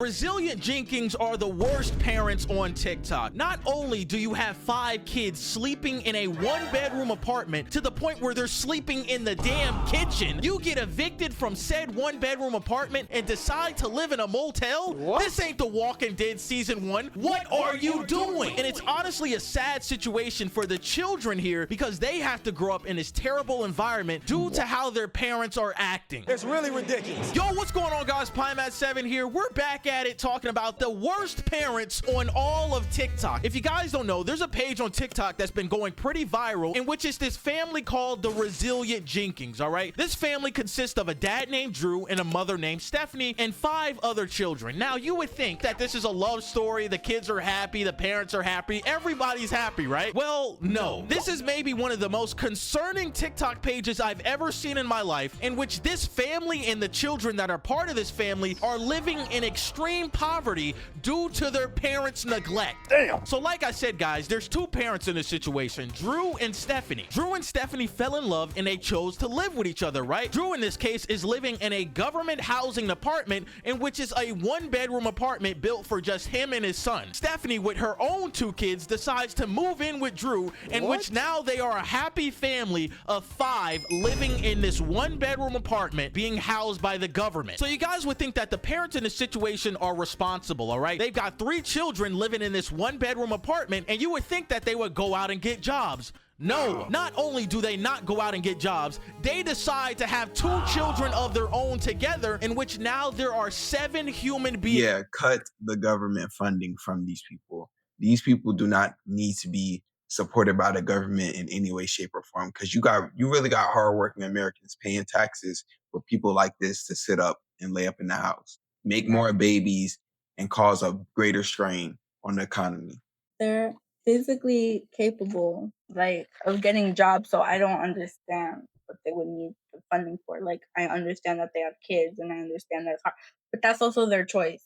Resilient Jenkins are the worst parents on TikTok. Not only do you have 5 kids sleeping in a 1-bedroom apartment to the point where they're sleeping in the damn kitchen, you get evicted from said 1-bedroom apartment and decide to live in a motel? What? This ain't The Walking Dead season 1. What are you doing? And it's honestly a sad situation for the children here because they have to grow up in this terrible environment due to how their parents are acting. It's really ridiculous. Yo, what's going on, guys? Pimat7 here. We're back at it talking about the worst parents on all of TikTok. If you guys don't know, there's a page on TikTok that's been going pretty viral in which is this family called the Resilient Jenkins, all right? This family consists of a dad named Drew and a mother named Stephanie and 5 other children. Now, you would think that this is a love story. The kids are happy. The parents are happy. Everybody's happy, right? Well, no. This is maybe one of the most concerning TikTok pages I've ever seen in my life, in which this family and the children that are part of this family are living in extreme poverty due to their parents' neglect. Damn. So like I said, guys, there's 2 parents in this situation, Drew and Stephanie. Drew and Stephanie fell in love and they chose to live with each other, right? Drew in this case is living in a government housing apartment in which is a 1-bedroom apartment built for just him and his son. Stephanie, with her own 2 kids, decides to move in with Drew, in which now they are a happy family of 5 living in this 1-bedroom apartment being housed by the government. So you guys would think that the parents in this situation are responsible, all right? They've got 3 children living in this 1-bedroom apartment, and you would think that they would go out and get jobs. No, not only do they not go out and get jobs, they decide to have 2 children of their own together, in which now there are 7 human beings. Yeah, cut the government funding from these people. These people do not need to be supported by the government in any way, shape, or form, because you really got hardworking Americans paying taxes for people like this to sit up and lay up in the house, make more babies, and cause a greater strain on the economy. They're physically capable, like, of getting jobs, so I don't understand what they would need the funding for. Like, I understand that they have kids, and I understand that it's hard, but that's also their choice.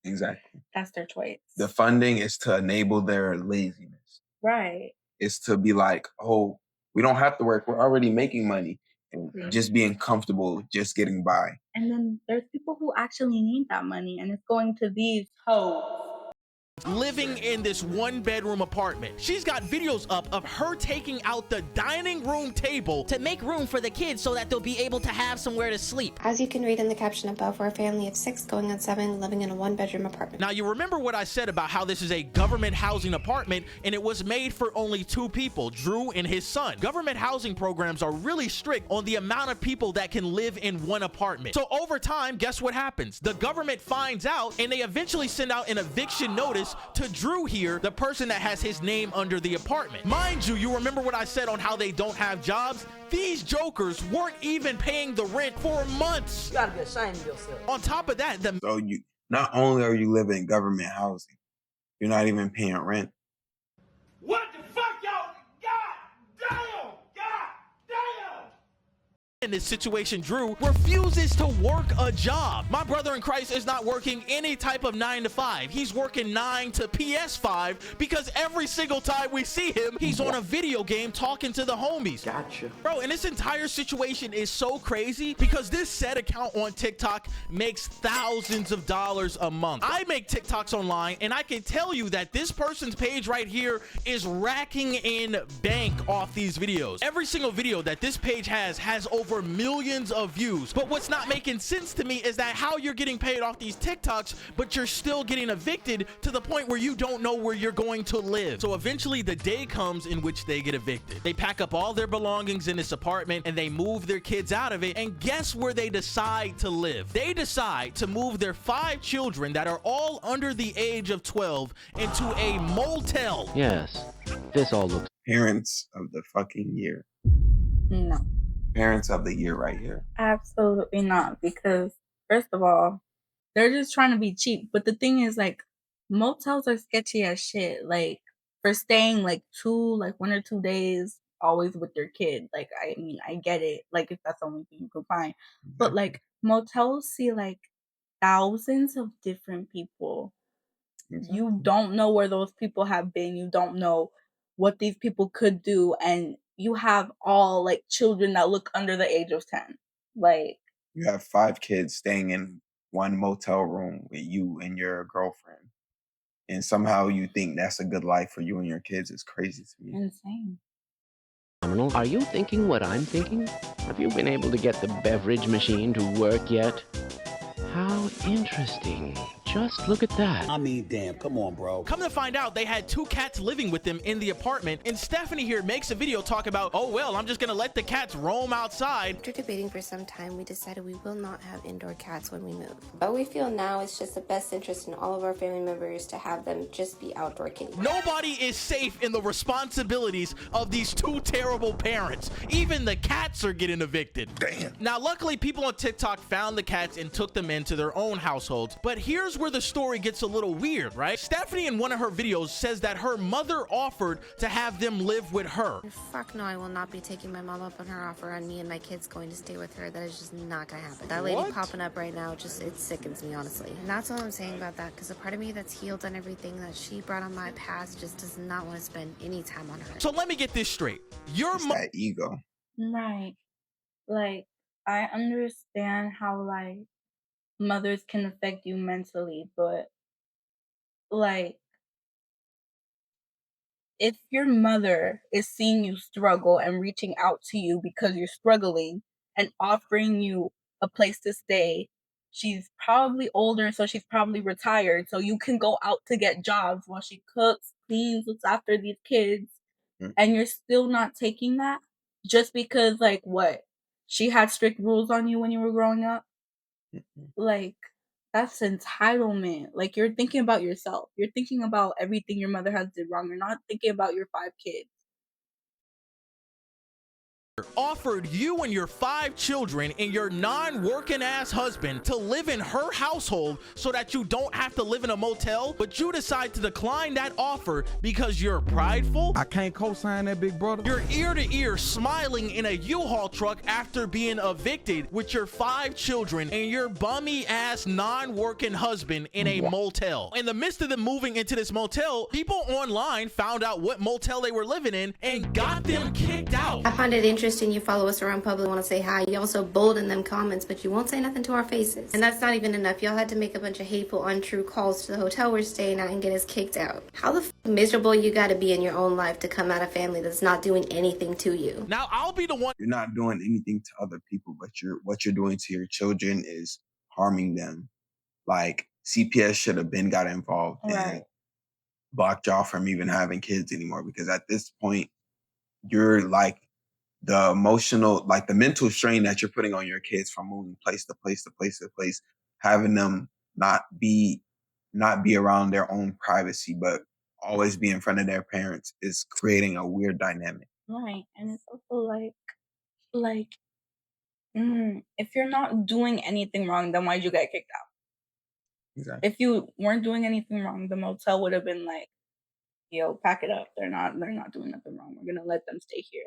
Exactly. That's their choice. The funding is to enable their laziness. Right. It's to be like, oh, we don't have to work. We're already making money. And just being comfortable, just getting by. And then there's people who actually need that money, and it's going to these hoes. Living in this 1-bedroom apartment. She's got videos up of her taking out the dining room table to make room for the kids so that they'll be able to have somewhere to sleep. As you can read in the caption above, we're a family of 6 going on 7 living in a 1-bedroom apartment. Now, you remember what I said about how this is a government housing apartment and it was made for only 2 people, Drew and his son. Government housing programs are really strict on the amount of people that can live in one apartment. So over time, guess what happens? The government finds out and they eventually send out an eviction notice to Drew here, the person that has his name under the apartment. Mind you, you remember what I said on how they don't have jobs? These jokers weren't even paying the rent for months. You gotta be ashamed of yourself. On top of that, So you not only are you living in government housing, you're not even paying rent. What the fuck, y'all? God damn! God damn! in this situation, Drew refuses to work a job. My brother in Christ is not working any type of 9 to 5. He's working 9 to PS5 because every single time we see him, he's on a video game talking to the homies. Gotcha. Bro, and this entire situation is so crazy because this said account on TikTok makes thousands of dollars a month. I make TikToks online and I can tell you that this person's page right here is racking in bank off these videos. Every single video that this page has over millions of views. But what's not making sense to me is that how you're getting paid off these TikToks, but you're still getting evicted to the point where you don't know where you're going to live. So eventually the day comes in which they get evicted. They pack up all their belongings in this apartment and they move their kids out of it. And guess where they decide to live? They decide to move their 5 children that are all under the age of 12 into a motel. Yes, this all looks... Parents of the fucking year. No. Parents of the year right here. Absolutely not, because first of all, they're just trying to be cheap. But the thing is, like, motels are sketchy as shit. Like, for staying like 1 or 2 days always with your kid. Like, I mean, I get it. Like, if that's the only thing you can find. But like, motels see like thousands of different people. You don't know where those people have been. You don't know what these people could do. And you have all like children that look under the age of 10. Like, You have 5 kids staying in one motel room with you and your girlfriend, and somehow you think that's a good life for you and your kids is crazy to me. Insane. Phenomenal. Are you thinking what I'm thinking? Have you been able to get the beverage machine to work yet? How interesting. Just look at that. I mean, damn, come on, bro. Come to find out, they had 2 cats living with them in the apartment, and Stephanie here makes a video talk about, oh well, I'm just gonna let the cats roam outside. After debating for some time, we decided we will not have indoor cats when we move. But we feel now it's just the best interest in all of our family members to have them just be outdoor kitty. Nobody is safe in the responsibilities of these 2 terrible parents. Even the cats are getting evicted. Damn. Now, luckily, people on TikTok found the cats and took them into their own households. But here's where the story gets a little weird, right? Stephanie in one of her videos says that her mother offered to have them live with her. Fuck no, I will not be taking my mom up on her offer on me and my kids going to stay with her. That is just not gonna happen. That lady popping up right now, just, it sickens me, honestly. And that's all I'm saying about that, because a part of me that's healed on everything that she brought on my past just does not want to spend any time on her. So let me get this straight. Your It's that ego. Right. Like, I understand how, like, mothers can affect you mentally, but, like, if your mother is seeing you struggle and reaching out to you because you're struggling and offering you a place to stay, she's probably older, so she's probably retired, so you can go out to get jobs while she cooks, cleans, looks after these kids, Mm. and you're still not taking that just because, like, what? She had strict rules on you when you were growing up? Like, that's entitlement. Like, you're thinking about yourself. You're thinking about everything your mother has did wrong. You're not thinking about your 5 kids. offered you and your 5 children and your non-working ass husband to live in her household so that you don't have to live in a motel, but you decide to decline that offer because you're prideful. I can't co-sign that, big brother. You're ear to ear smiling in a U-Haul truck after being evicted with your 5 children and your bummy ass non-working husband in a motel. In the midst of them moving into this motel, people online found out what motel they were living in and got them kicked out. I find it interesting you follow us around public, want to say hi. You also bold in them comments, but you won't say nothing to our faces. And that's not even enough. Y'all had to make a bunch of hateful, untrue calls to the hotel we're staying at and get us kicked out. How the miserable you gotta be in your own life to come out of family that's not doing anything to you? Now, I'll be the one. You're not doing anything to other people, but what you're doing to your children is harming them. Like, CPS should have been got involved and blocked y'all from even having kids anymore, because at this point, you're like the emotional, like the mental strain that you're putting on your kids from moving place to place to place to place, having them not be around their own privacy, but always be in front of their parents, is creating a weird dynamic. Right. And it's also like, if you're not doing anything wrong, then why'd you get kicked out? Exactly. If you weren't doing anything wrong, the motel would have been like, yo, pack it up. They're not doing nothing wrong. We're gonna let them stay here.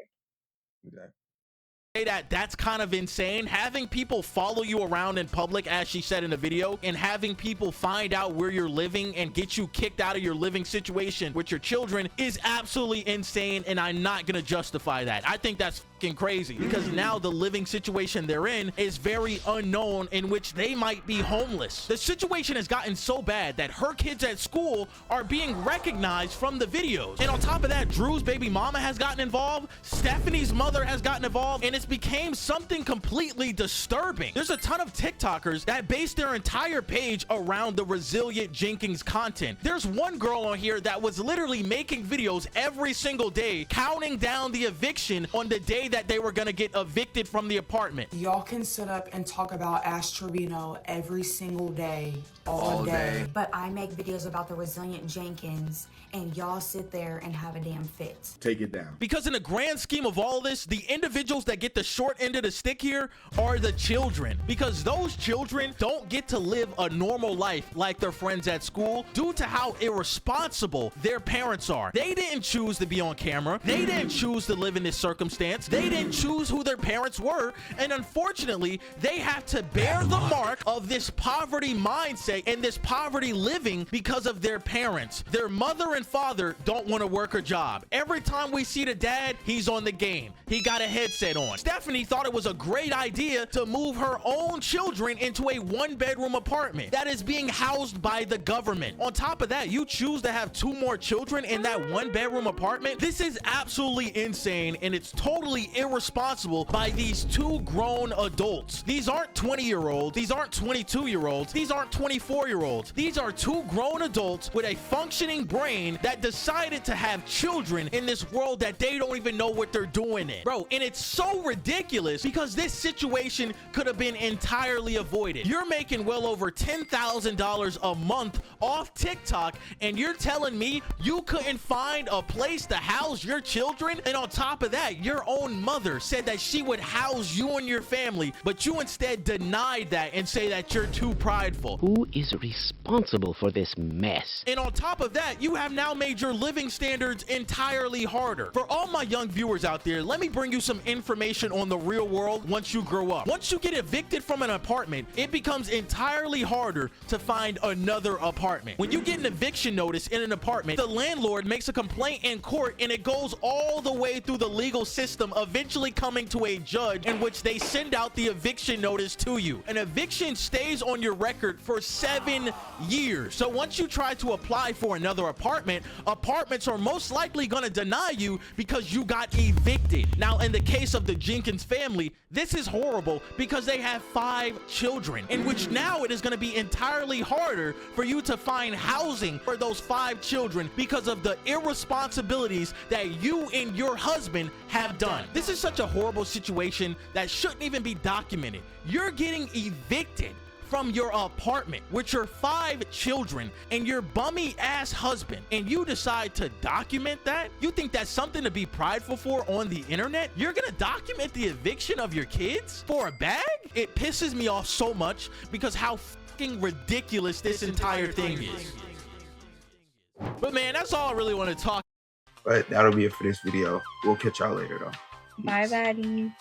Exactly. That's kind of insane. Having people follow you around in public, as she said in the video, and having people find out where you're living and get you kicked out of your living situation with your children is absolutely insane, and I'm not gonna justify that. I think that's fucking crazy, because now the living situation they're in is very unknown, in which they might be homeless. The situation has gotten so bad that her kids at school are being recognized from the videos. And on top of that, Drew's baby mama has gotten involved, Stephanie's mother has gotten involved, and it's became something completely disturbing. There's a ton of TikTokers that base their entire page around the Resilient Jenkins content. There's one girl on here that was literally making videos every single day, counting down the eviction on the day that they were gonna get evicted from the apartment. Y'all can sit up and talk about Ash Trevino every single day, all day. But I make videos about the Resilient Jenkins, and y'all sit there and have a damn fit. Take it down. Because in the grand scheme of all this, the individuals that get the short end of the stick here are the children, because those children don't get to live a normal life like their friends at school due to how irresponsible their parents are. They didn't choose to be on camera. They didn't choose to live in this circumstance. They didn't choose who their parents were, and unfortunately, they have to bear the mark of this poverty mindset and this poverty living because of their parents. Their mother and father don't want to work a job. Every time we see the dad, he's on the game. He got a headset on. Stephanie thought it was a great idea to move her own children into a 1-bedroom apartment that is being housed by the government. On top of that, you choose to have 2 more children in that 1-bedroom apartment. This is absolutely insane, and it's totally irresponsible by these 2 grown adults. These aren't 20-year-olds. These aren't 22-year-olds. These aren't 24-year-olds. These are 2 grown adults with a functioning brain that decided to have children in this world that they don't even know what they're doing in. Bro, and it's so ridiculous because this situation could have been entirely avoided. You're making well over $10,000 a month off TikTok, and you're telling me you couldn't find a place to house your children? And on top of that, your own mother said that she would house you and your family, but you instead denied that and say that you're too prideful. Who is responsible for this mess? And on top of that, you have now made your living standards entirely harder. For all my young viewers out there, let me bring you some information on the real world once you grow up. Once you get evicted from an apartment, it becomes entirely harder to find another apartment. When you get an eviction notice in an apartment, the landlord makes a complaint in court, and it goes all the way through the legal system, eventually coming to a judge in which they send out the eviction notice to you. An eviction stays on your record for 7 years. So once you try to apply for another apartment, apartments are most likely going to deny you because you got evicted. Now, in the case of the Jenkins family, this is horrible because they have 5 children, in which now it is going to be entirely harder for you to find housing for those 5 children because of the irresponsibilities that you and your husband have done. This is such a horrible situation that shouldn't even be documented. You're getting evicted from your apartment with your 5 children and your bummy ass husband, and you decide to document that? You think that's something to be prideful for on the internet? You're gonna document the eviction of your kids for a bag? It pisses me off so much because how fucking ridiculous this entire thing is. But man, that's all I really want to talk. But that'll be it for this video. We'll catch y'all later though. Bye, baddies.